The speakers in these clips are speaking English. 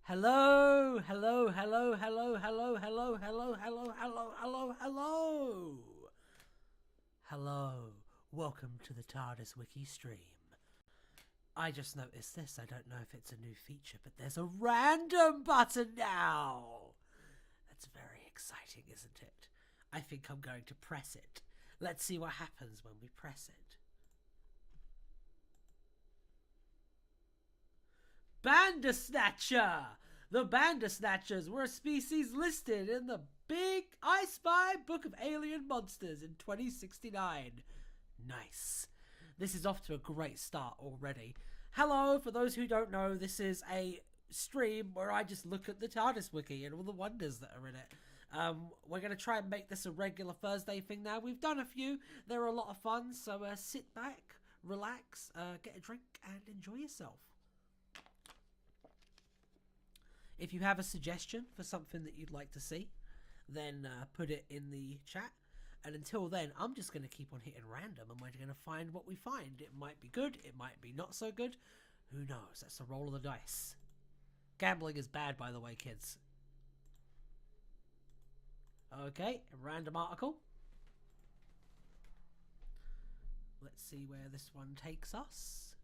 Hello, hello, hello, hello, hello, hello, hello, hello, hello, hello, hello. Hello. Welcome to the Tardis Wiki stream. I just noticed this. I don't know if it's a new feature, but there's a random button now. That's very exciting, isn't it? I think I'm going to press it. Let's see what happens when we press it. Bandersnatcher! The Bandersnatchers were a species listed in the Big I Spy Book of Alien Monsters in 2069. Nice. This is off to a great start already. Hello, for those who don't know, this is a stream where I just look at the TardisWiki Wiki and all the wonders that are in it. We're going to try and make this a regular Thursday thing now. We've done a few. They're a lot of fun, so sit back, relax, get a drink, and enjoy yourself. If you have a suggestion for something that you'd like to see, then put it in the chat. And until then, I'm just going to keep on hitting random and we're going to find what we find. It might be good, it might be not so good. Who knows? That's the roll of the dice. Gambling is bad, by the way, kids. Okay, a random article. Let's see where this one takes us.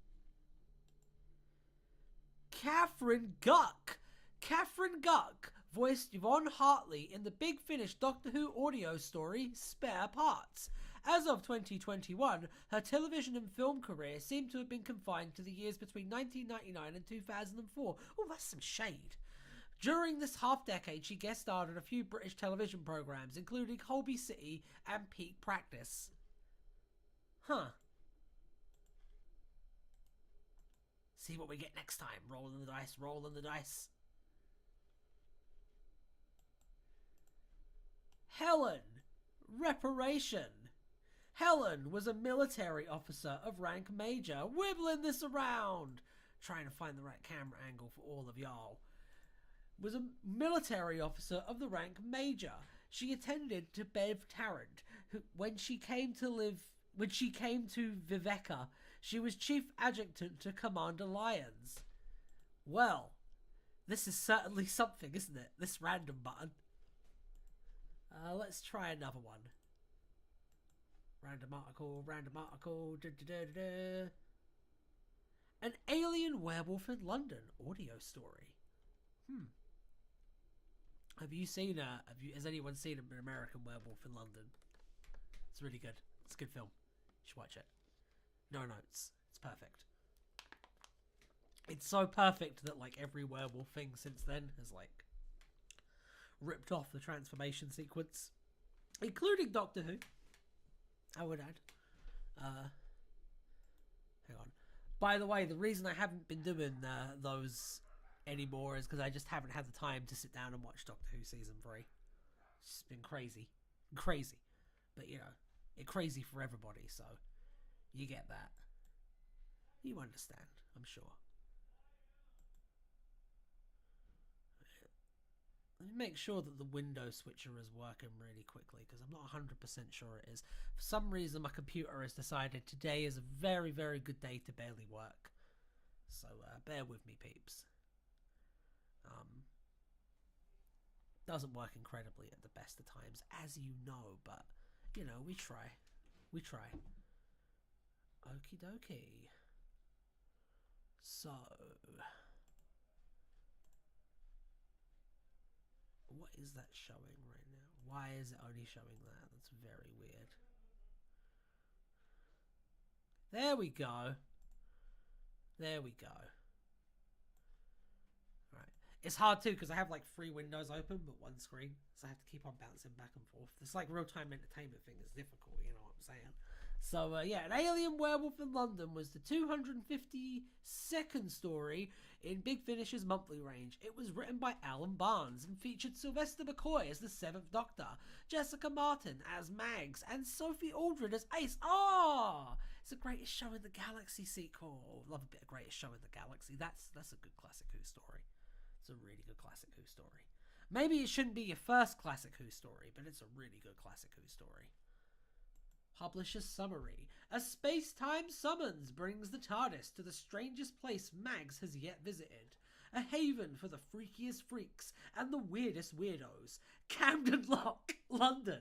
Catherine Guck! Catherine Guck voiced Yvonne Hartley in the Big Finish Doctor Who audio story Spare Parts. As of 2021, her television and film career seemed to have been confined to the years between 1999 and 2004. Oh, that's some shade. During this half-decade, she guest starred on a few British television programmes, including Holby City and Peak Practice. Huh. See what we get next time. Rolling the dice, rolling the dice. Helen. Reparation. Helen was a military officer of rank major. Wibbling this around. Trying to find the right camera angle for all of y'all. Was a military officer of the rank major. She attended to Bev Tarrant, when she came to Viveka, she was chief adjutant to Commander Lyons. Well, this is certainly something, isn't it? This random button. Let's try another one. Random article, random article. An alien werewolf in London audio story. Have you seen has anyone seen an American Werewolf in London? It's really good. It's a good film. You should watch it. No notes. It's perfect. It's so perfect that like every werewolf thing since then has like ripped off the transformation sequence, including Doctor Who. I would add. Hang on. By the way, the reason I haven't been doing those anymore is because I just haven't had the time to sit down and watch Doctor Who season 3. It's just been crazy. But you know, it's crazy for everybody, so you get that. You understand, I'm sure. Let me make sure that the window switcher is working really quickly, because I'm not 100% sure it is. For some reason, my computer has decided today is a very, very good day to barely work. So bear with me, peeps. Doesn't work incredibly at the best of times, as you know, but you know, we try. Okie dokie. So, what is that showing right now? Why is it only showing that? That's very weird. There we go. Right. It's hard too because I have like 3 windows open but one screen, so I have to keep on bouncing back and forth. This like real-time entertainment thing is difficult, you know what I'm saying? So yeah, An Alien Werewolf in London was the 252nd story in Big Finish's monthly range. It was written by Alan Barnes and featured Sylvester McCoy as the 7th Doctor, Jessica Martin as Mags, and Sophie Aldred as Ace. Oh, it's the Greatest Show in the Galaxy sequel. Love a bit of Greatest Show in the Galaxy. That's a good classic Who story. It's a really good classic Who story. Maybe it shouldn't be your first classic Who story, but it's a really good classic Who story. Publisher's summary. A space-time summons brings the TARDIS to the strangest place Mags has yet visited. a haven for the freakiest freaks and the weirdest weirdos. Camden Lock, London,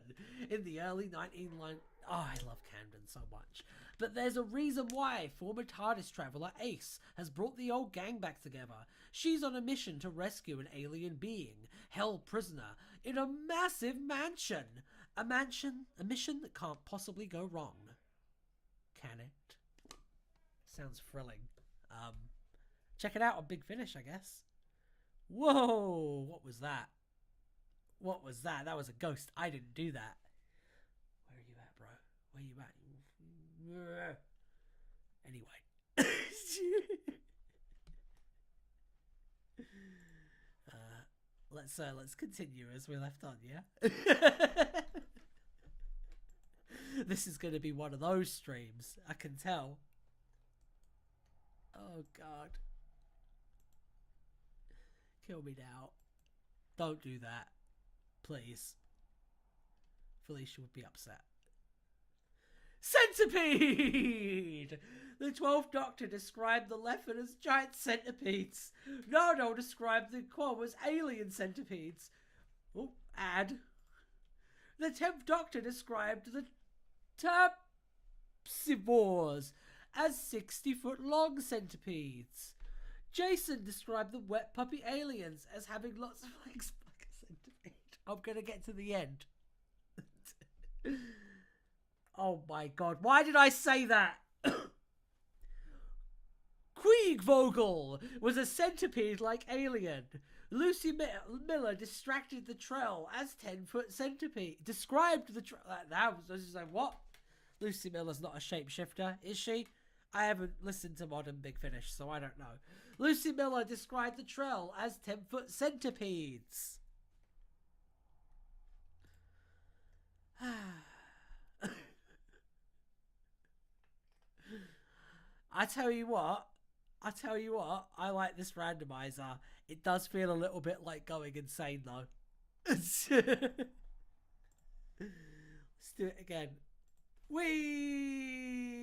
in the early 1990s. Oh, I love Camden so much. But there's a reason why former TARDIS traveller Ace has brought the old gang back together. She's on a mission to rescue an alien being, held prisoner, in a massive mansion. A mission that can't possibly go wrong. Can it? Sounds thrilling. Check it out on Big Finish, I guess. Whoa! What was that? What was that? That was a ghost. I didn't do that. Where are you at, bro? Where you at? Anyway. Let's continue as we left on, yeah? This is going to be one of those streams. I can tell. Oh, God. Kill me now. Don't do that. Please. Felicia would be upset. Centipede! The 12th Doctor described the Leopard as giant centipedes. Nardo described the Quam as alien centipedes. Oh, add. The 10th Doctor described the Tapsivores as 60-foot-long centipedes. Jason described the wet puppy aliens as having lots of legs like a centipede. I'm going to get to the end. Oh my God, why did I say that? Kriegvogel was a centipede-like alien. Lucy Miller distracted the Trell as 10-foot centipede. Described the Trell. That was just like, what? Lucy Miller's not a shapeshifter, is she? I haven't listened to Modern Big Finish, so I don't know. Lucy Miller described the Trell as 10-foot centipedes. I tell you what, I like this randomizer. It does feel a little bit like going insane, though. Let's do it again. Whee!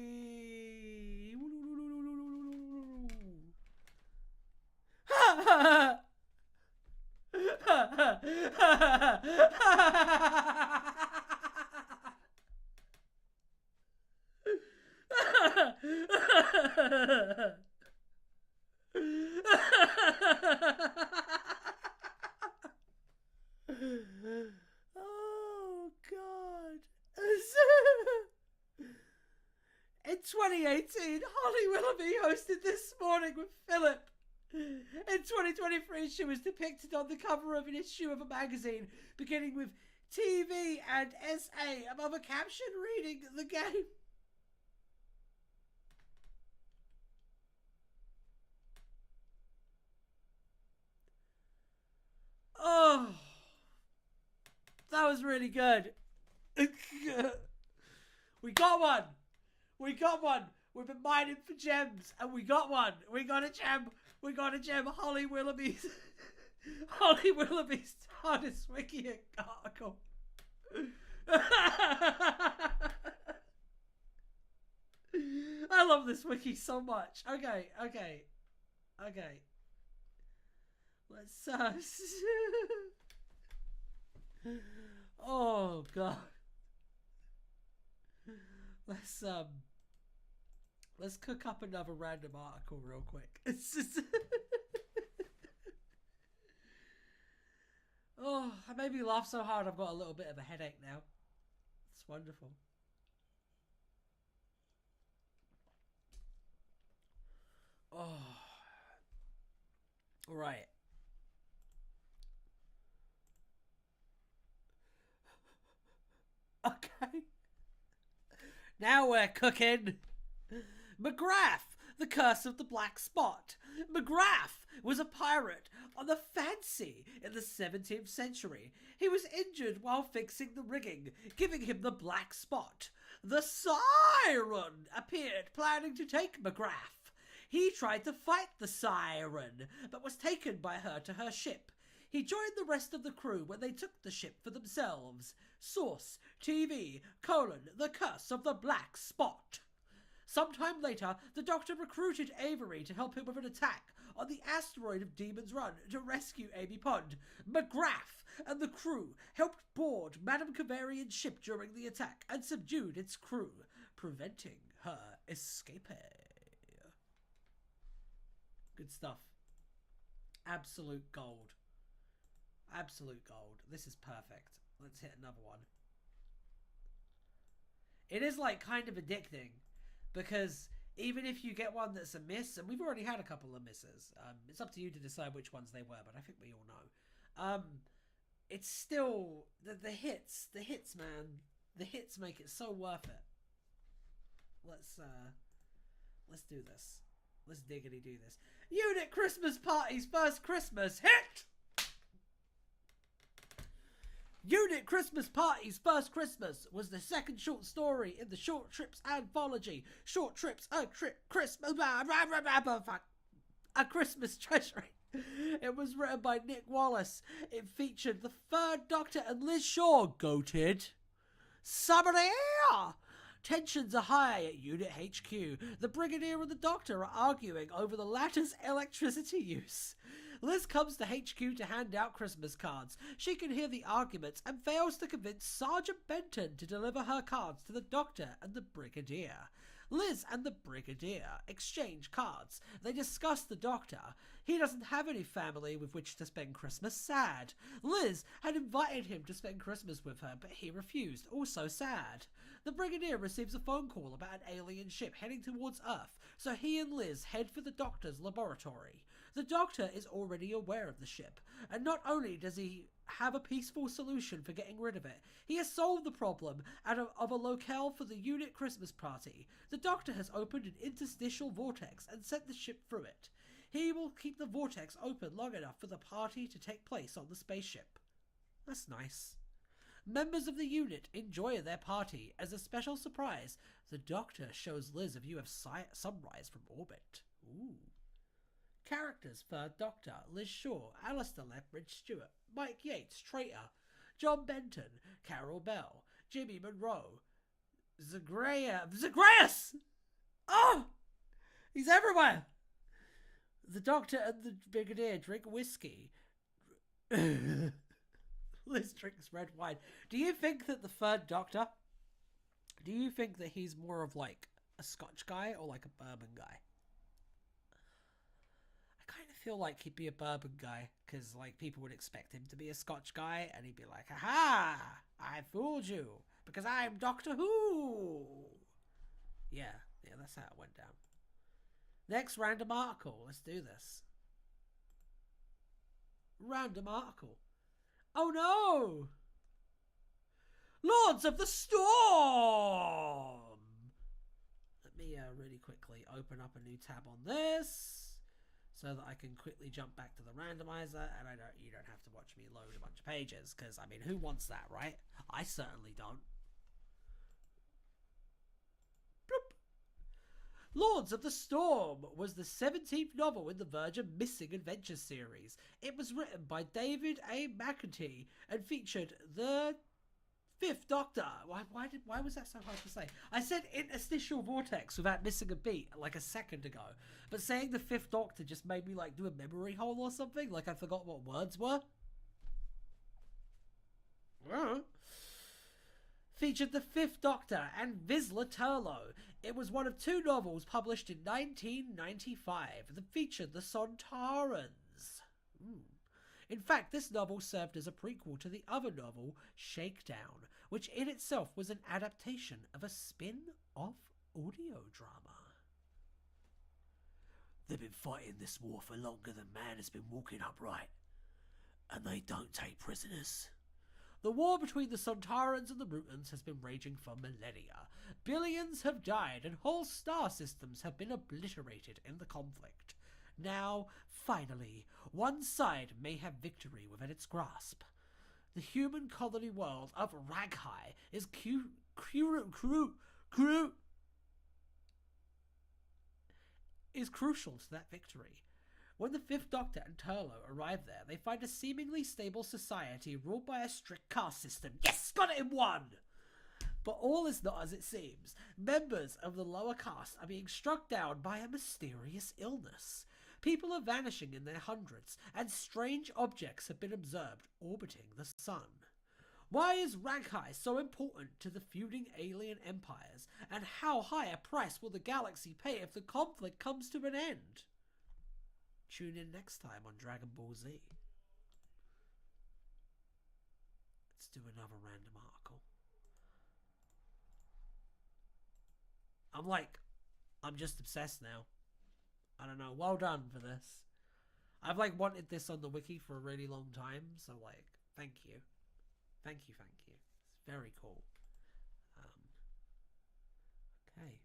Oh, God. In 2018, Holly Willoughby hosted This Morning with Philip. In 2023, she was depicted on the cover of an issue of a magazine, beginning with TV and SA above a caption reading The Game. Oh, that was really good. We got one. We got one. We've been mining for gems, and we got one. We got a gem. We got a gem. Holly Willoughby's TardisWiki article. I love this wiki so much. Okay. Let's oh, God. Let's cook up another random article real quick. It's just oh, I made me laugh so hard I've got a little bit of a headache now. It's wonderful. Oh. All right. Okay. Now we're cooking. McGrath, the Curse of the Black Spot. McGrath was a pirate on the Fancy in the 17th century. He was injured while fixing the rigging, giving him the black spot. The Siren appeared, planning to take McGrath. He tried to fight the Siren, but was taken by her to her ship. He joined the rest of the crew when they took the ship for themselves. Source, TV, The Curse of the Black Spot. Sometime later, the Doctor recruited Avery to help him with an attack on the asteroid of Demon's Run to rescue Amy Pond. McGrath and the crew helped board Madame Kavarian's ship during the attack and subdued its crew, preventing her escaping. Good stuff. Absolute gold. Absolute gold. This is perfect. Let's hit another one. It is like kind of addicting because even if you get one that's a miss, and we've already had a couple of misses, it's up to you to decide which ones they were, but I think we all know. It's still the hits, man. The hits make it so worth it. Let's do this. Let's diggity do this. Unit Christmas Party's first Christmas hit! Unit Christmas Party's First Christmas was the second short story in the Short Trips anthology. Short Trips, a Christmas treasury. It was written by Nick Wallace. It featured the Third Doctor and Liz Shaw, goated. Somebody! Tensions are high at Unit HQ. The Brigadier and the Doctor are arguing over the latter's electricity use. Liz comes to HQ to hand out Christmas cards. She can hear the arguments and fails to convince Sergeant Benton to deliver her cards to the Doctor and the Brigadier. Liz and the Brigadier exchange cards. They discuss the Doctor. He doesn't have any family with which to spend Christmas, sad. Liz had invited him to spend Christmas with her, but he refused, also sad. The Brigadier receives a phone call about an alien ship heading towards Earth, so he and Liz head for the Doctor's laboratory. The Doctor is already aware of the ship, and not only does he have a peaceful solution for getting rid of it, he has solved the problem of a locale for the unit Christmas party. The Doctor has opened an interstitial vortex and sent the ship through it. He will keep the vortex open long enough for the party to take place on the spaceship. That's nice. Members of the unit enjoy their party. As a special surprise, the Doctor shows Liz a view of sunrise from orbit. Ooh. Characters: Third Doctor, Liz Shaw, Alistair Lethbridge Stewart, Mike Yates, Traitor, John Benton, Carol Bell, Jimmy Monroe, Zagreus! Oh! He's everywhere! The Doctor and the Brigadier drink whiskey. Liz drinks red wine. Do you think that the Third Doctor, do you think that he's more of like a Scotch guy or like a bourbon guy? I kind of feel like he'd be a bourbon guy because like people would expect him to be a Scotch guy and he'd be like, aha, I fooled you because I'm Doctor Who. Yeah, that's how it went down. Next random article. Let's do this. Random article. Oh no! Lords of the Storm! Let me really quickly open up a new tab on this so that I can quickly jump back to the randomizer and you don't have to watch me load a bunch of pages because, I mean, who wants that, right? I certainly don't. Lords of the Storm was the 17th novel in the Virgin Missing Adventure series. It was written by David A. McEntee and featured the Fifth Doctor. Why was that so hard to say? I said interstitial vortex without missing a beat like a second ago, but saying the Fifth Doctor just made me like do a memory hole or something, like I forgot what words were. Featured the Fifth Doctor and Vizsla Turlough. It was one of two novels published in 1995 that featured the Sontarans. In fact, this novel served as a prequel to the other novel, Shakedown, which in itself was an adaptation of a spin-off audio drama. They've been fighting this war for longer than man has been walking upright, and they don't take prisoners. The war between the Sontarans and the Mutants has been raging for millennia. Billions have died and whole star systems have been obliterated in the conflict. Now, finally, one side may have victory within its grasp. The human colony world of Raghai is crucial to that victory. When the Fifth Doctor and Turlough arrive there, they find a seemingly stable society ruled by a strict caste system. Yes, got it in one! But all is not as it seems. Members of the lower caste are being struck down by a mysterious illness. People are vanishing in their hundreds, and strange objects have been observed orbiting the sun. Why is Raghai so important to the feuding alien empires, and how high a price will the galaxy pay if the conflict comes to an end? Tune in next time on Dragon Ball Z. Let's do another random article. I'm just obsessed now. I don't know. Well done for this. I've wanted this on the wiki for a really long time, so thank you. Thank you. It's very cool. Okay.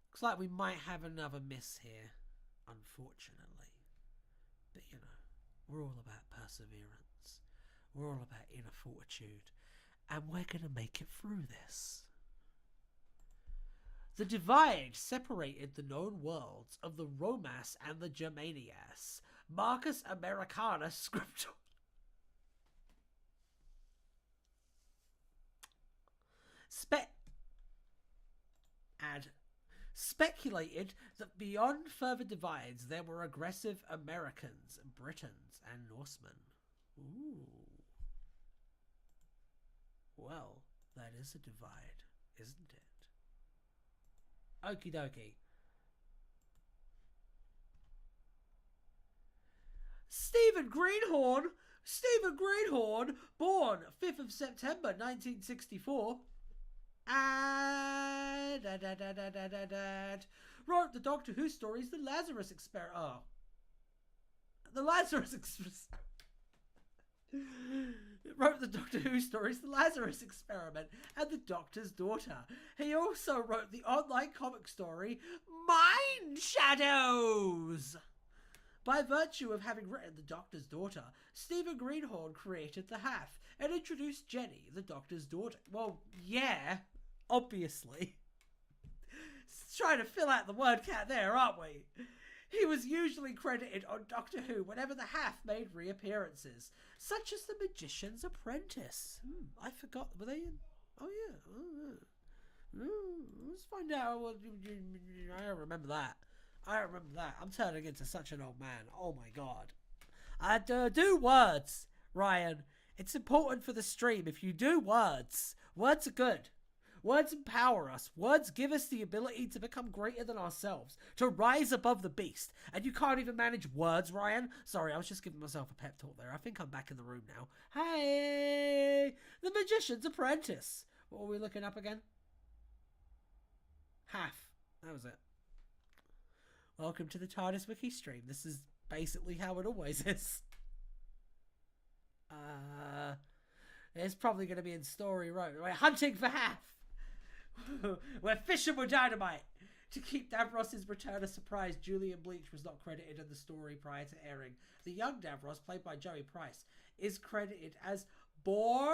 Looks like we might have another miss here, unfortunately. But we're all about perseverance. We're all about inner fortitude. And we're going to make it through this. The divide separated the known worlds of the Romas and the Germanias. Marcus Americanus Scriptor. Speculated that beyond further divides there were aggressive Americans, Britons, and Norsemen. Ooh. Well, that is a divide, isn't it? Okie dokie. Stephen Greenhorn, born 5th of September 1964, and wrote the Doctor Who stories, The Lazarus Experiment. Oh, The Lazarus Experiment. Wrote the Doctor Who stories, The Lazarus Experiment, and The Doctor's Daughter. He also wrote the online comic story, Mind Shadows. By virtue of having written The Doctor's Daughter, Stephen Greenhorn created the Half and introduced Jenny, the Doctor's daughter. Well, yeah, obviously. Trying to fill out the word count there, aren't we? He was usually credited on Doctor Who whenever the Half made reappearances, such as The Magician's Apprentice. I forgot. Were they in? Oh, yeah. Let's find out. I don't remember that. I'm turning into such an old man. Oh, my God. Do words, Ryan. It's important for the stream. If you do words, words are good. Words empower us. Words give us the ability to become greater than ourselves, to rise above the beast. And you can't even manage words, Ryan. Sorry, I was just giving myself a pep talk there. I think I'm back in the room now. Hey, The Magician's Apprentice. What were we looking up again? Half. That was it. Welcome to the Tardis Wiki stream. This is basically how it always is. It's probably going to be in Story Road. We're hunting for Half. We're fishing with dynamite. To keep Davros' return a surprise, Julian Bleach was not credited in the story prior to airing. The young Davros, played by Joey Price, is credited as Boy.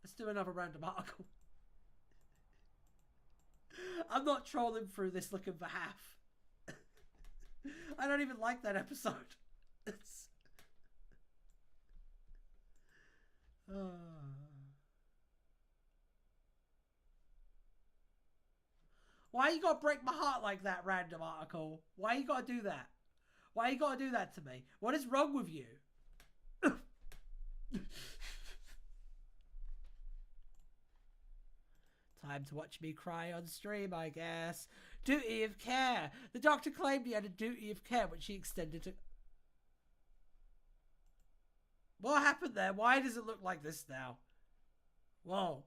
Let's do another random article. I'm not trolling through this looking for Half. I don't even like that episode. Why you gotta break my heart like that, random article? Why you gotta do that? Why you gotta do that to me? What is wrong with you? Time to watch me cry on stream, I guess. Duty of care. The Doctor claimed he had a duty of care, which he extended to... What happened there? Why does it look like this now? Whoa.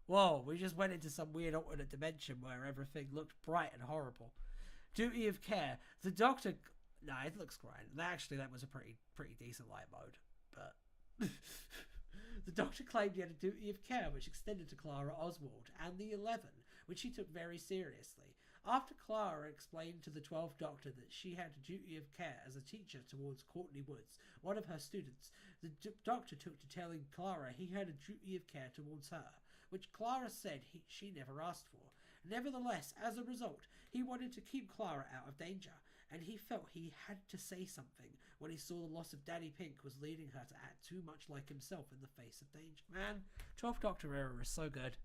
Whoa, we just went into some weird alternate dimension where everything looked bright and horrible. Duty of care. The Doctor... Nah, it looks great. Actually, that was a pretty decent light mode. But... The Doctor claimed he had a duty of care which extended to Clara Oswald and the 11, which he took very seriously. After Clara explained to the 12th Doctor that she had a duty of care as a teacher towards Courtney Woods, one of her students, the Doctor took to telling Clara he had a duty of care towards her, which Clara said she never asked for. Nevertheless, as a result, he wanted to keep Clara out of danger, and he felt he had to say something when he saw the loss of Danny Pink was leading her to act too much like himself in the face of danger. Man, 12th Doctor era is so good.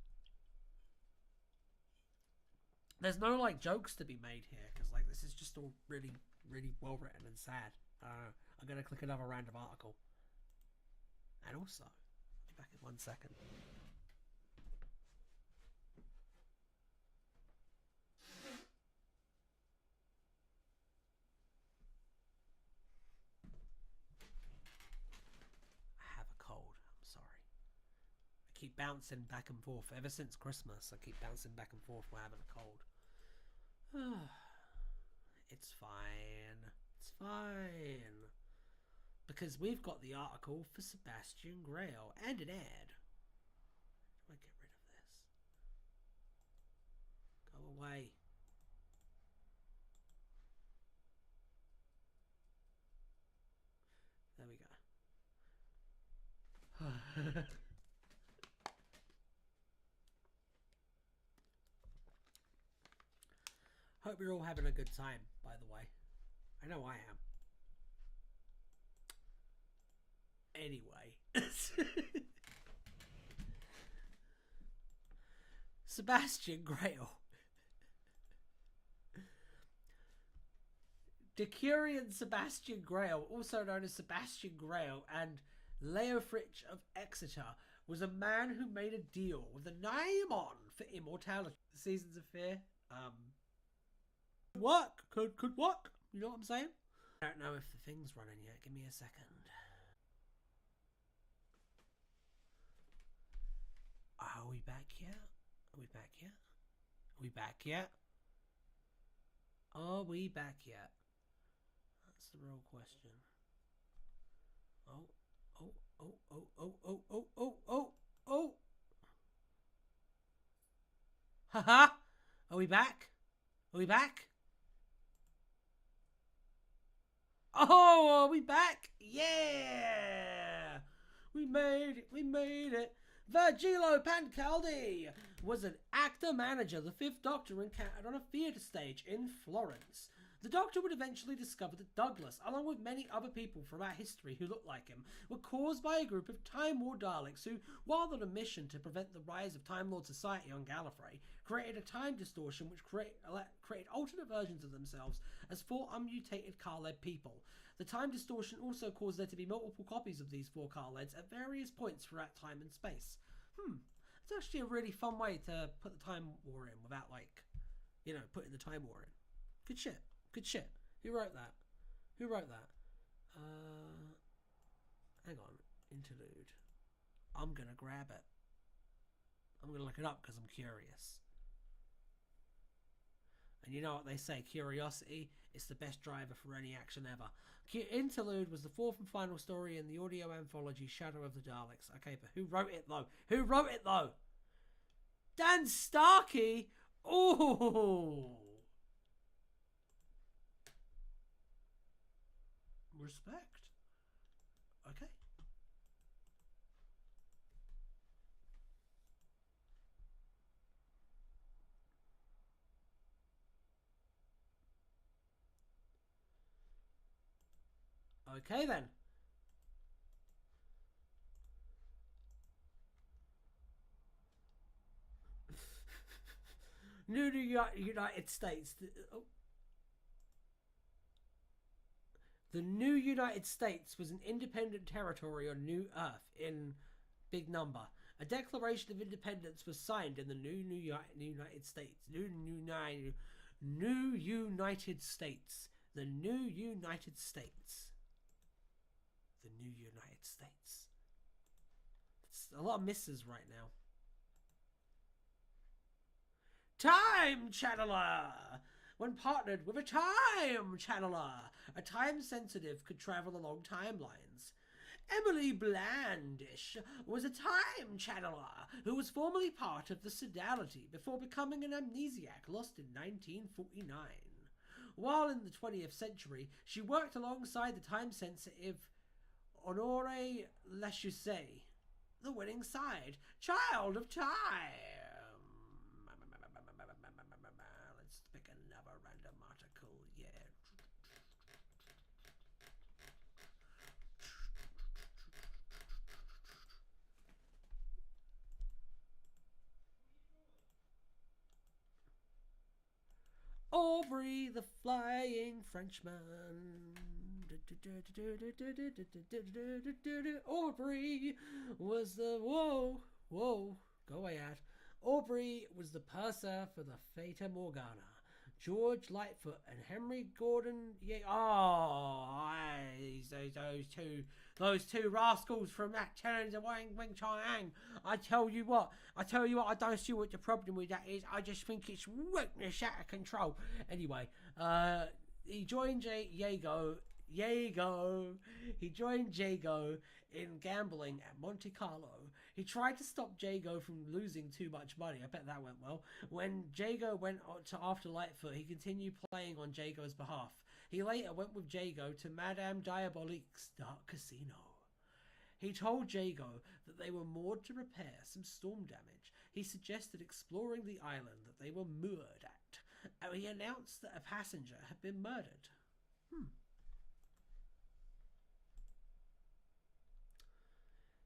there's no like jokes to be made here because like this is just all really, really well written and sad. I'm gonna click another random article, and also I'll be back in 1 second. I have a cold. I'm sorry. I keep bouncing back and forth ever since Christmas. I keep bouncing back and forth while having a cold. It's fine. It's fine. Because we've got the article for Sebastian Grail and an ad. How do I get rid of this? Go away. There we go. Hope you're all having a good time, by the way. I know I am. Anyway. Sebastian Grail. Decurion Sebastian Grail, also known as Sebastian Grail, and Leofrich of Exeter, was a man who made a deal with the Naimon for immortality. The Seasons of Fear, could work. You know what I'm saying? I don't know if the thing's running yet. Give me a second. Are we back yet? Are we back yet? Are we back yet? Are we back yet? That's the real question. Oh. Haha! Are we back? Are we back? Oh, are we back? Yeah! We made it. Virgilio Pancaldi was an actor-manager the Fifth Doctor encountered on a theatre stage in Florence. The Doctor would eventually discover that Douglas, along with many other people throughout history who looked like him, were caused by a group of Time War Daleks who, while on a mission to prevent the rise of Time Lord society on Gallifrey, created a time distortion which created alternate versions of themselves as 4 unmutated Khaled people. The time distortion also caused there to be multiple copies of these 4 Khaleds at various points throughout time and space. It's actually a really fun way to put the Time War in without, like, you know, putting the Time War in. Good shit. Good shit. Who wrote that? Who wrote that? Hang on. Interlude. I'm gonna grab it. I'm gonna look it up because I'm curious. And you know what they say, curiosity is the best driver for any action ever. Interlude was the 4th and final story in the audio anthology Shadow of the Daleks. Okay, but who wrote it though? Who wrote it though? Dan Starkey? Oh! Respect. Okay. Okay then. New United States. The new United States was an independent territory on New Earth in big number. A Declaration of Independence was signed in the new United States. New United States. The new United States. The new United States. It's a lot of misses right now. Time Channeler! When partnered with a time channeler, a time sensitive could travel along timelines. Emily Blandish was a time channeler who was formerly part of the Sodality before becoming an amnesiac lost in 1949. While in the 20th century, she worked alongside the time-sensitive Honore Lachusset, the winning side, Child of Time. Let's pick another random article, yeah. Aubrey the Flying Frenchman. Aubrey was the whoa, go away, ad. Aubrey was the purser for the Fata Morgana. George Lightfoot and Henry Gordon. Yeah, those two rascals from that challenge of Wing Chang. I tell you what, I don't see what the problem with that is. I just think it's weakness out of control. Anyway, he joined Jago. He joined Jago in gambling at Monte Carlo. He tried to stop Jago from losing too much money. I bet that went well. When Jago went to after Lightfoot, he continued playing on Jago's behalf. He later went with Jago to Madame Diabolique's dark casino. He told Jago that they were moored to repair some storm damage. He suggested exploring the island that they were moored at. And he announced that a passenger had been murdered.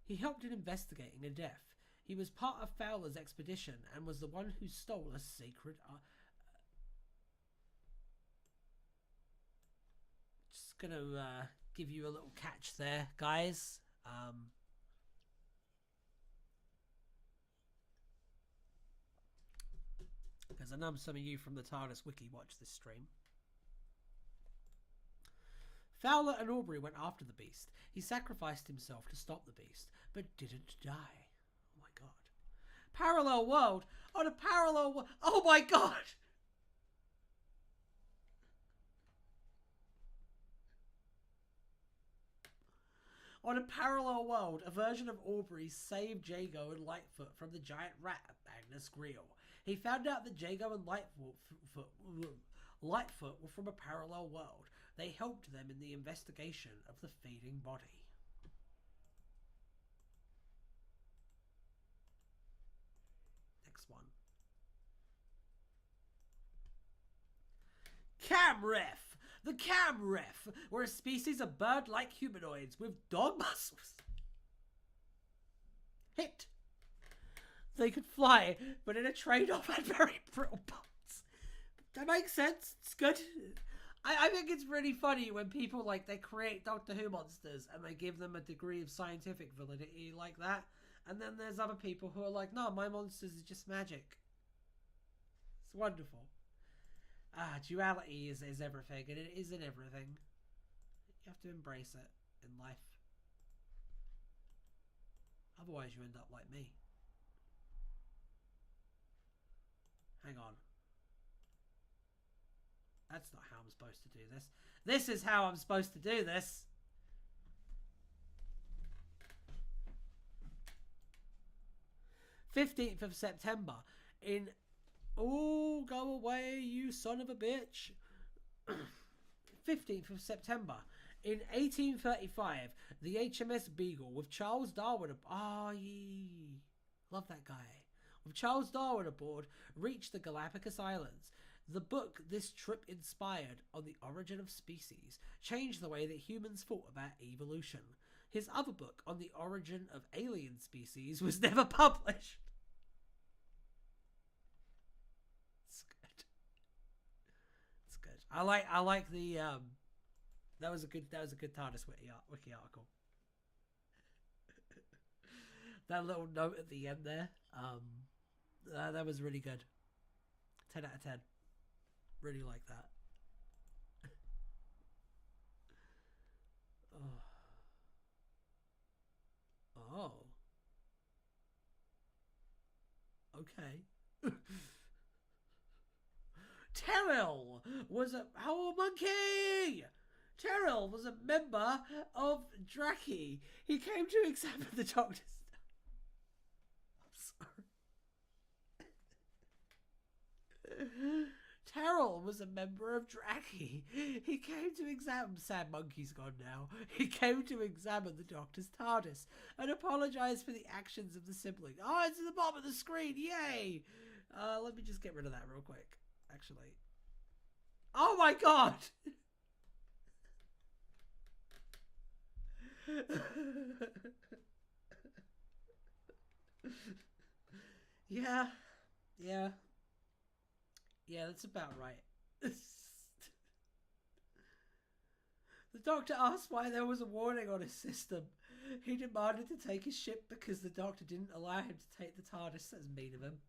He helped in investigating a death. He was part of Fowler's expedition and was the one who stole a sacred... Just gonna give you a little catch there, guys. Because I know some of you from the Tardis Wiki watch this stream. Fowler and Aubrey went after the beast. He sacrificed himself to stop the beast, but didn't die. Oh my god. Parallel world! On a parallel world! Oh my god! On a parallel world, a version of Aubrey saved Jago and Lightfoot from the giant rat of Magnus Greel. He found out that Jago and Lightfoot were from a parallel world. They helped them in the investigation of the feeding body. Next one. Camref! The Camref were a species of bird-like humanoids with dog muscles. Hit! They could fly, but in a trade-off had very brittle bones. That makes sense. It's good. I think it's really funny when people, like, they create Doctor Who monsters and they give them a degree of scientific validity like that. And then there's other people who are like, no, my monsters are just magic. It's wonderful. Duality is everything, and it isn't everything. You have to embrace it in life. Otherwise you end up like me. Hang on. That's not how I'm supposed to do this. This is how I'm supposed to do this. "15th of September in... Oh, go away, you son of a bitch. 15th of September. In 1835, the HMS Beagle with Charles Darwin... Love that guy. With Charles Darwin aboard, reached the Galapagos Islands. The book this trip inspired, On the Origin of Species, changed the way that humans thought about evolution. His other book, On the Origin of Alien Species, was never published. It's good. It's good. I like the that was a good TardisWiki Wiki article. That little note at the end there, that was really good. 10 out of 10. Really like that. Oh. Okay. Terrell was a... Oh, monkey! Terrell was a member of Draki. He came to examine the doctor's... I'm sorry. Terrell was a member of Draki. He came to examine... Sad monkey's gone now. He came to examine the Doctor's TARDIS and apologise for the actions of the sibling. Oh, it's at the bottom of the screen. Yay! Let me just get rid of that real quick, actually. Oh my god! Yeah, that's about right. Doctor asked why there was a warning on his system. He demanded to take his ship because the Doctor didn't allow him to take the TARDIS. That's mean of him.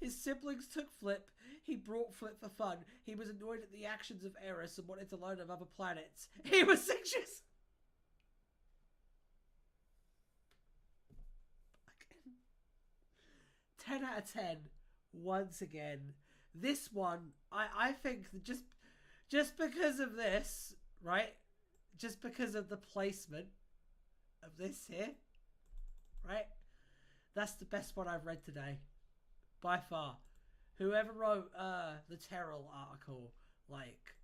His siblings took Flip. He brought Flip for fun. He was annoyed at the actions of Eris and wanted to learn of other planets. He was 6 years... 10 out of 10. Once again. This one, I think that just because of this, right? Just because of the placement of this here, right? That's the best one I've read today. By far. Whoever wrote the Terrell article, like,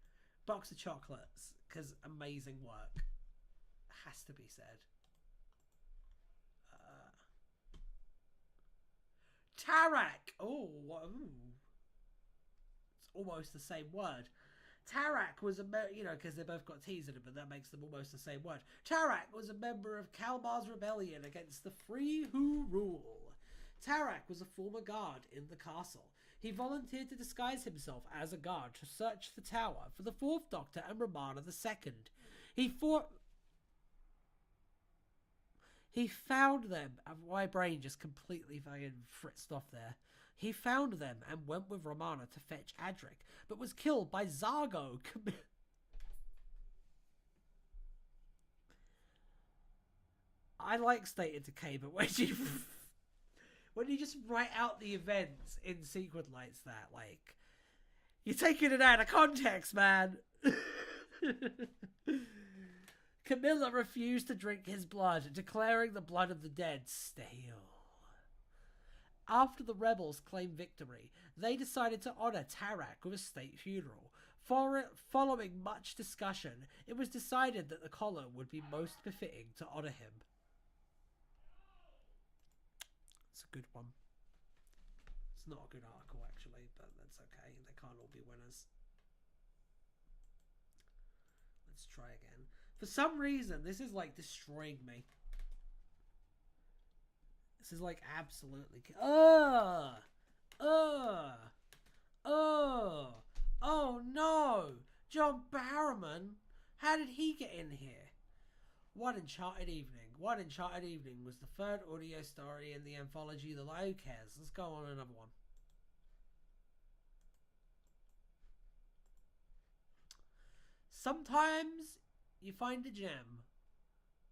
box of chocolates, because amazing work. Has to be said. Tarak! Oh, it's almost the same word. Tarak was a, you know, because they both got T's in it, but that makes them almost the same word. Tarak was a member of Kalmar's rebellion against the Free Who rule. Tarak was a former guard in the castle. He volunteered to disguise himself as a guard to search the tower for the Fourth Doctor and Romana II. He found them, and my brain just completely fucking fritzed off there. He found them and went with Romana to fetch Adric, but was killed by Zargo. I like State of Decay, but when you just write out the events in sequence like that, like, you're taking it out of context, man. Camilla refused to drink his blood, declaring the blood of the dead stale. After the rebels claimed victory, they decided to honour Tarak with a state funeral. Following much discussion, it was decided that the collar would be most befitting to honour him. It's a good one. It's not a good article, actually, but that's okay. They can't all be winners. Let's try again. For some reason, this is like destroying me. This is like absolutely... Oh no! John Barrowman! How did he get in here? One Enchanted Evening. One Enchanted Evening was the third audio story in the anthology The Who Cares. Let's go on another one. Sometimes you find a gem.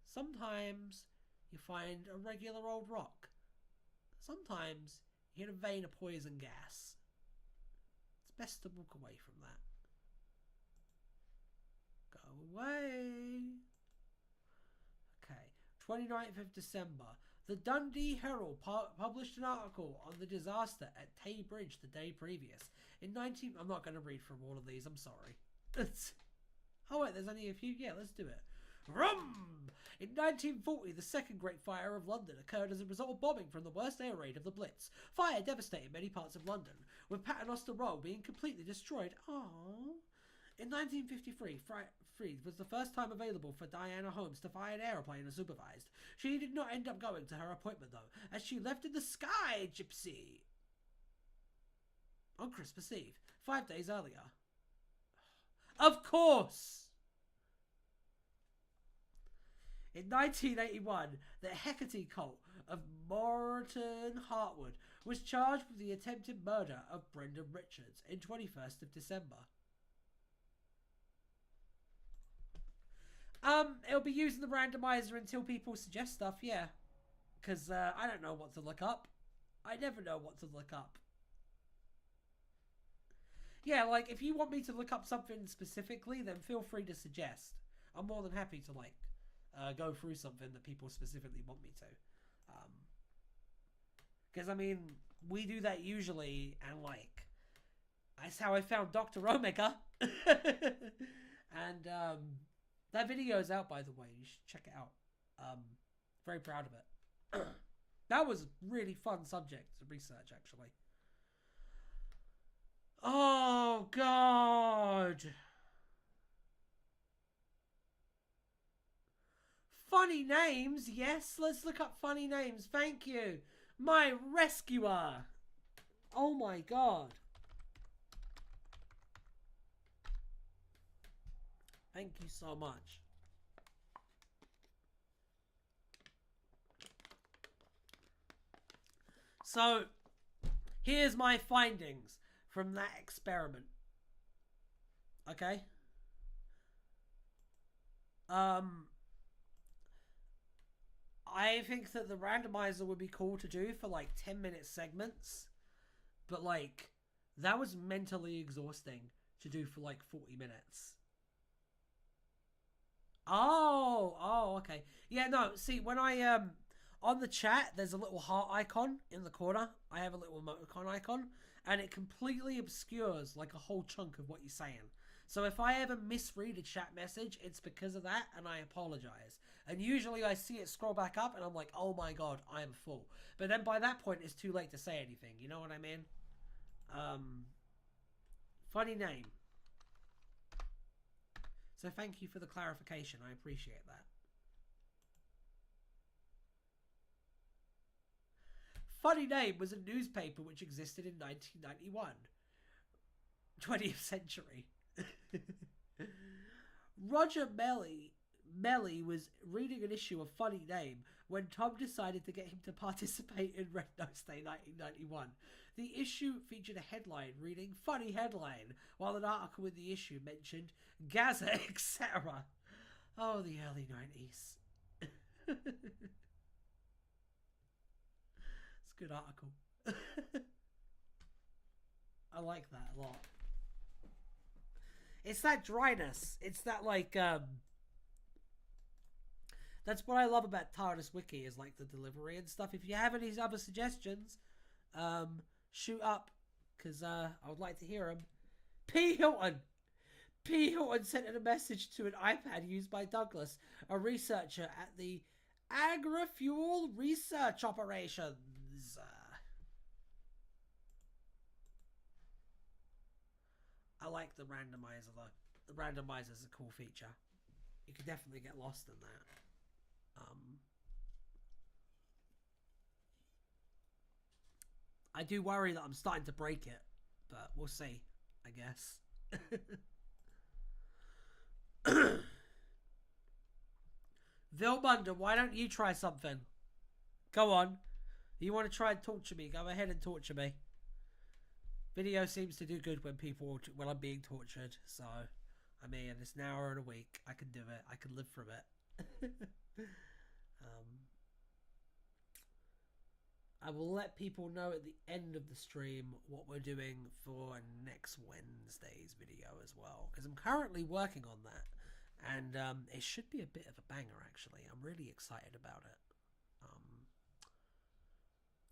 Sometimes you find a regular old rock. Sometimes you hit a vein of poison gas. It's best to walk away from that. Go away. Okay, 29th of December. The Dundee Herald published an article on the disaster at Tay Bridge the day previous. I'm not going to read from all of these, I'm sorry. Oh wait, there's only a few? Yeah, let's do it. Rum! In 1940, the Second Great Fire of London occurred as a result of bombing from the worst air raid of the Blitz. Fire devastated many parts of London, with Paternoster Row being completely destroyed. Aww. In 1953, Freed was the first time available for Diana Holmes to fly an aeroplane unsupervised. She did not end up going to her appointment, though, as she left in the sky, Gypsy! On Christmas Eve, 5 days earlier. Of course! In 1981, the Hecate cult of Moreton Hartwood was charged with the attempted murder of Brendan Richards in 21st of December. It'll be using the randomizer until people suggest stuff, yeah. Because I don't know what to look up. I never know what to look up. Yeah, like, if you want me to look up something specifically, then feel free to suggest. I'm more than happy to, like, go through something that people specifically want me to. Because, I mean, we do that usually, and, like, that's how I found Dr. Omega. And, that video is out, by the way. You should check it out. Very proud of it. That was a really fun subject to research, actually. Oh, God. Funny names, yes. Let's look up funny names. Thank you. My rescuer. Oh, my God. Thank you so much. So, here's my findings from that experiment. Okay? I think that the randomizer would be cool to do for like 10-minute segments, but like that was mentally exhausting to do for like 40 minutes. Oh, okay. Yeah, no, see, when I on the chat there's a little heart icon in the corner. I have a little emoticon icon, and it completely obscures like a whole chunk of what you're saying. So if I ever misread a chat message, it's because of that, and I apologize. And usually I see it scroll back up, and I'm like, oh my god, I am full. But then by that point, it's too late to say anything. You know what I mean? Funny name. So thank you for the clarification. I appreciate that. Funny Name was a newspaper which existed in 1991. 20th century. Roger Melly was reading an issue of Funny Name when Tom decided to get him to participate in Red Nose Day 1991. The issue featured a headline reading Funny Headline, while an article in the issue mentioned Gaza, etc. Oh, the early 90s. It's a good article. I like that a lot. It's that dryness. It's that like that's what I love about Tardis Wiki, is like the delivery and stuff. If you have any other suggestions, shoot up, because I would like to hear them. P. Hilton sent in a message to an iPad used by Douglas, a researcher at the Agri-Fuel Research Operations. I like the randomizer though. The randomizer is a cool feature. You can definitely get lost in that. I do worry that I'm starting to break it, but we'll see, I guess. Vilmunder, why don't you try something? Go on. You want to try and torture me? Go ahead and torture me. Video seems to do good when I'm being tortured. So, I mean, it's an hour in a week. I can do it. I can live from it. I will let people know at the end of the stream what we're doing for next Wednesday's video as well, because I'm currently working on that, and it should be a bit of a banger actually. I'm really excited about it.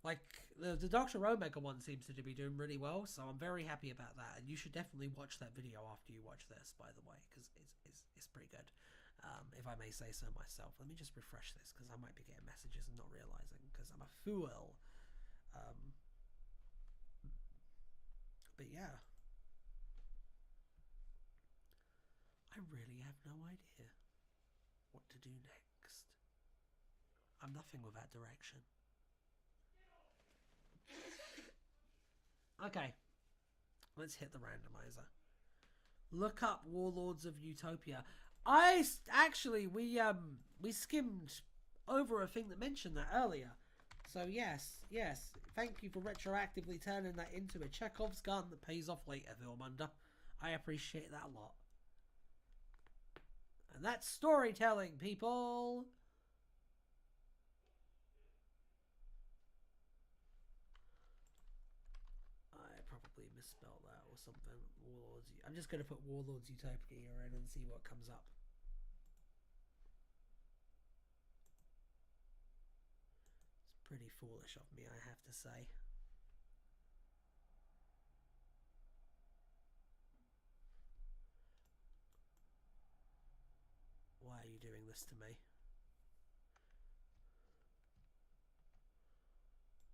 Like the Dr. Omega one seems to be doing really well, so I'm very happy about that. And you should definitely watch that video after you watch this, by the way, because it's pretty good. If I may say so myself. Let me just refresh this, because I might be getting messages and not realizing, because I'm a fool. But yeah, I really have no idea what to do next. I'm nothing without direction. Okay, let's hit the randomizer. Look up Warlords of Utopia. We skimmed over a thing that mentioned that earlier. So yes. Thank you for retroactively turning that into a Chekhov's gun that pays off later, Vilmunder. I appreciate that a lot. And that's storytelling, people. Misspell that or something. Warlords. I'm just going to put Warlords Utopia in and see what comes up. It's pretty foolish of me, I have to say. Why are you doing this to me?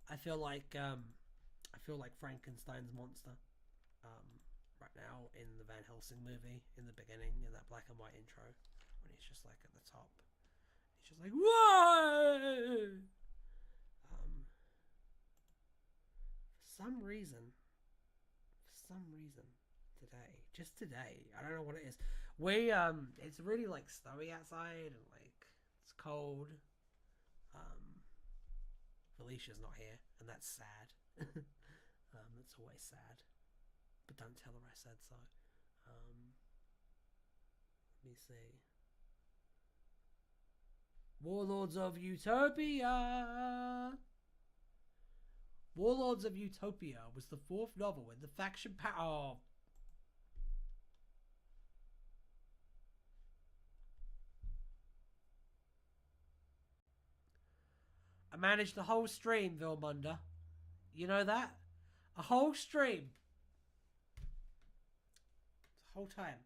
I feel like Frankenstein's monster right now in the Van Helsing movie, in the beginning, in that black and white intro, when he's just like at the top, he's just like, whoa! For some reason today, just today, I don't know what it is. It's really like snowy outside and like it's cold. Felicia's not here, and that's sad. That's always sad. But don't tell her I said so. Let me see. Warlords of Utopia. Warlords of Utopia was the fourth novel in the faction power. I managed the whole stream, Vilmunda. You know that? A whole stream. The whole time.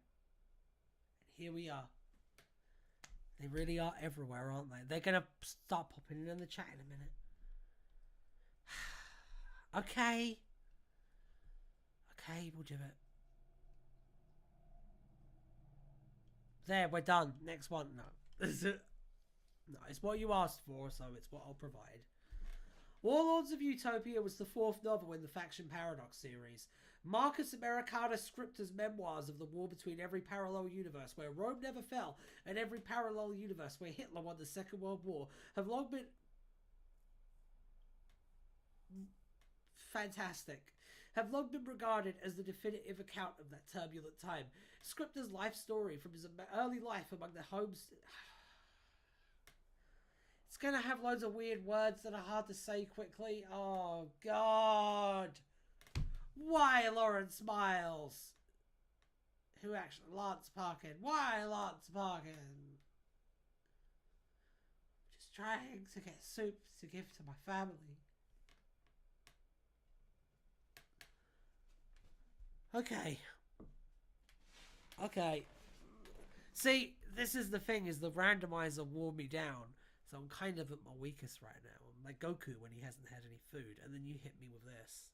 And here we are. They really are everywhere, aren't they? They're going to start popping in the chat in a minute. Okay. Okay, we'll do it. There, we're done. Next one. No. No, it's what you asked for, so it's what I'll provide. Warlords of Utopia was the fourth novel in the Faction Paradox series. Marcus Americanus Scripter's memoirs of the war between every parallel universe where Rome never fell and every parallel universe where Hitler won the Second World War have long been fantastic. Have long been regarded as the definitive account of that turbulent time. Scripter's life story from his early life among the homes... It's going to have loads of weird words that are hard to say quickly. Oh, God. Why Lawrence Miles? Who actually... Lance Parkin. Why Lance Parkin? Just trying to get soup to give to my family. Okay. Okay. See, this is the thing, is the randomizer wore me down. So I'm kind of at my weakest right now. I'm like Goku when he hasn't had any food. And then you hit me with this.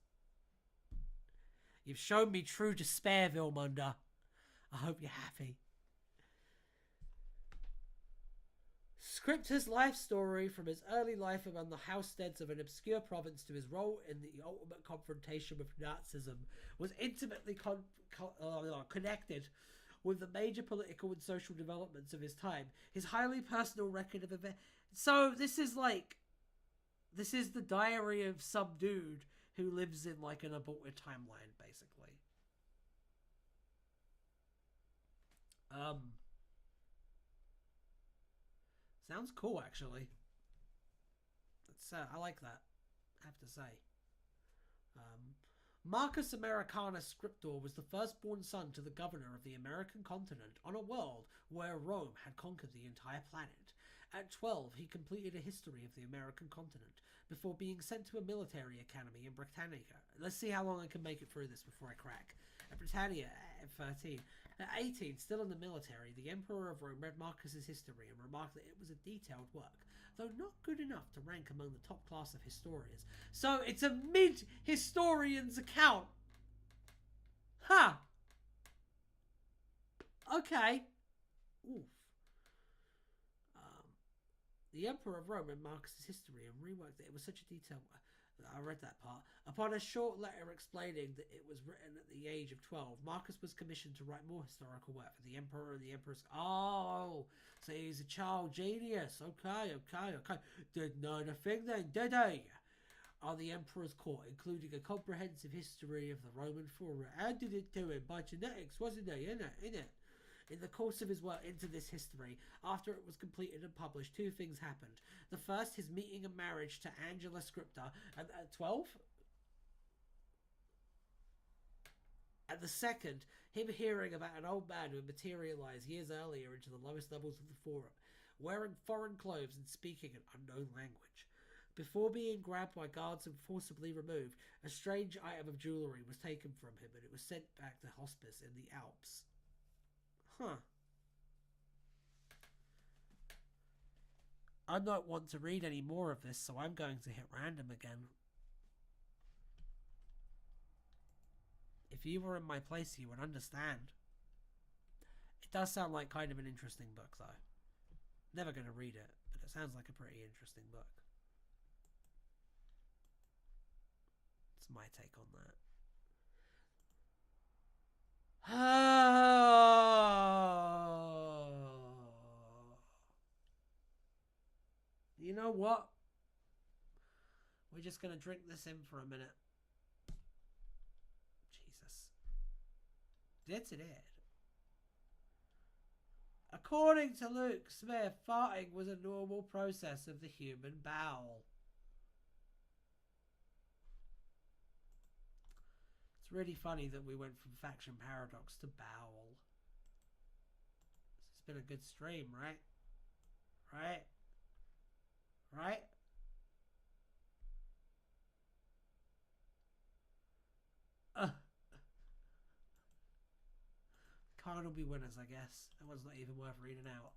You've shown me true despair, Vilmunda. I hope you're happy. Scripter's life story from his early life among the housesteads of an obscure province to his role in the ultimate confrontation with Nazism was intimately connected with the major political and social developments of his time. His highly personal record of events... So this is like... This is the diary of some dude who lives in like an aborted timeline, basically. Sounds cool, actually. It's, I like that, I have to say. Marcus Americanus Scriptor was the firstborn son to the governor of the American continent on a world where Rome had conquered the entire planet. At 12, he completed a history of the American continent before being sent to a military academy in Britannica. Let's see how long I can make it through this before I crack. At Britannia at 13. At 18, still in the military, the Emperor of Rome read Marcus's history and remarked that it was a detailed work, though not good enough to rank among the top class of historians. So it's a mid-historian's account. Huh. Okay. Oof. The Emperor of Rome read Marcus's history and reworked it. It was such a detailed... I read that part. Upon a short letter explaining that it was written at the age of 12, Marcus was commissioned to write more historical work for the Emperor and the Emperor's... Oh, so he's a child genius. Okay. Did not a thing then, did he? On the Emperor's court, including a comprehensive history of the Roman Forum. And did it to him by genetics, wasn't he? Innit? In the course of his work into this history, after it was completed and published, two things happened. The first, his meeting and marriage to Angela Scripta at 12. And the second, him hearing about an old man who had materialized years earlier into the lowest levels of the Forum, wearing foreign clothes and speaking an unknown language. Before being grabbed by guards and forcibly removed, a strange item of jewellery was taken from him and it was sent back to hospice in the Alps. Huh. I don't want to read any more of this, so I'm going to hit random again. If you were in my place, you would understand. It does sound like kind of an interesting book, though. Never going to read it, but it sounds like a pretty interesting book. It's my take on that. what? We're just going to drink this in for a minute. Jesus. That's it. According to Luke Smith, farting was a normal process of the human bowel. It's really funny that we went from faction paradox to bowel. It's been a good stream, right? Right? Right? Card will be winners, I guess. That one's not even worth reading out.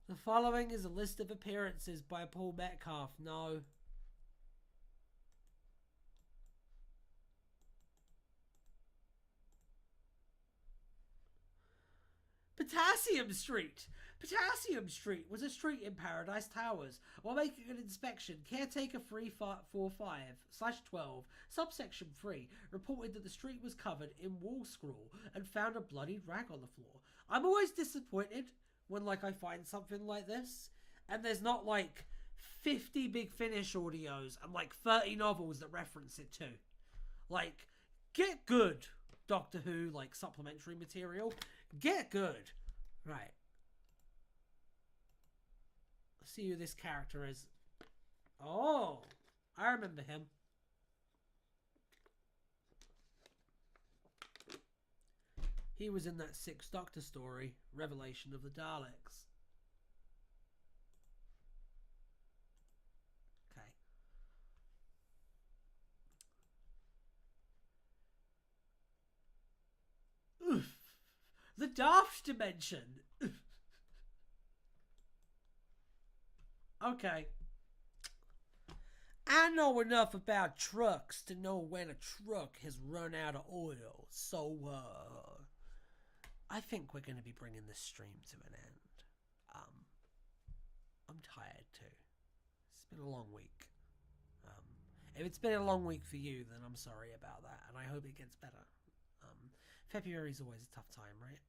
The following is a list of appearances by Paul Metcalf. No. Potassium Street. Potassium Street was a street in Paradise Towers. While making an inspection, caretaker 345/12, subsection 3, reported that the street was covered in wall scroll and found a bloodied rag on the floor. I'm always disappointed when, like, I find something like this and there's not, like, 50 Big Finish audios and, like, 30 novels that reference it too. Like, get good, Doctor Who, like, supplementary material. Get good. Right. Let's see who this character is. Oh, I remember him. He was in that Sixth Doctor story, Revelation of the Daleks. Okay. Oof. The Daft Dimension. Okay. I know enough about trucks to know when a truck has run out of oil. So, I think we're going to be bringing this stream to an end. I'm tired too. It's been a long week. If it's been a long week for you, then I'm sorry about that, and I hope it gets better. February's always a tough time, right?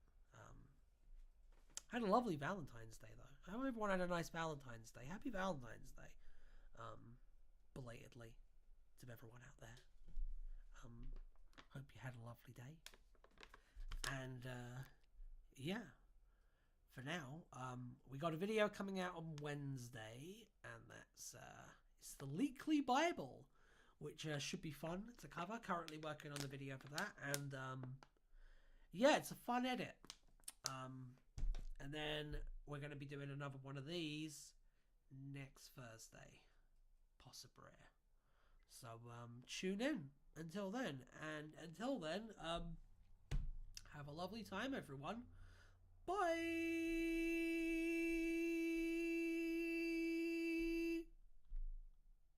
I had a lovely Valentine's Day, though. I hope everyone had a nice Valentine's Day. Happy Valentine's Day. Belatedly to everyone out there. Hope you had a lovely day. And, yeah. For now, we got a video coming out on Wednesday, and that's, it's the Leakley Bible, which should be fun to cover. Currently working on the video for that, and, yeah, it's a fun edit. And then we're going to be doing another one of these next Thursday, possibly. So tune in until then. And until then, have a lovely time, everyone. Bye.